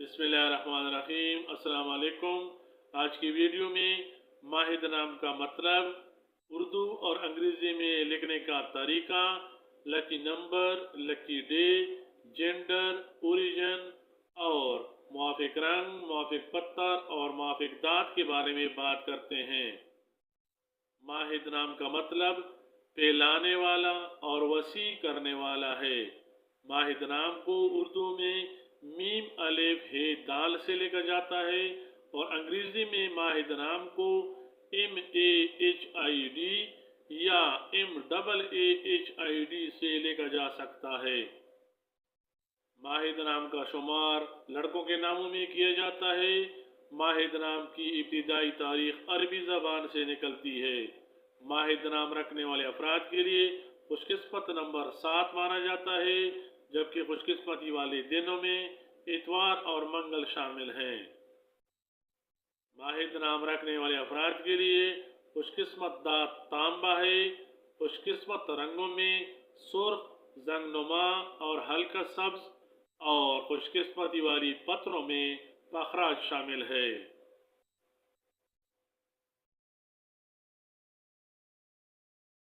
बिस्मिल्लाहिर्रहमानिर्रहीम। अस्सलाम वालेकुम। आज की वीडियो में माहिद नाम का मतलब, उर्दू और अंग्रेज़ी में लिखने का तरीका, lucky number, lucky day, gender, origin और मुआफ़िक रंग, मुआफ़िक पत्थर और मुआफ़िक दाँत के बारे में बात करते हैं। माहिद नाम का मतलब फैलाने वाला और वसी करने वाला है। माहिद नाम को उर्दू में मीम अलिफ हे दाल से लिखा जाता है और अंग्रेजी में माहिद नाम को MAHID या MAAHID से लिखा जा सकता है। माहिद नाम का शुमार लड़कों के नामों में किया जाता है। माहिद नाम की इब्तिदाई तारीख अरबी ज़बान से निकलती है। माहिद नाम रखने वाले अफराद के लिए खुशकिस्मत नंबर 7 माना जाता है, जबकि खुशकिस्मती वाले दिनों में इतवार और मंगल शामिल हैं। माहिद नाम रखने वाले अफराद के लिए खुशकिस्मत दाँत तांबा है। खुशकिस्मत रंगों में सुर्ख, जंगनुमा और हल्का सब्ज और खुशकिस्मती वाली पत्रों में पखराज शामिल है।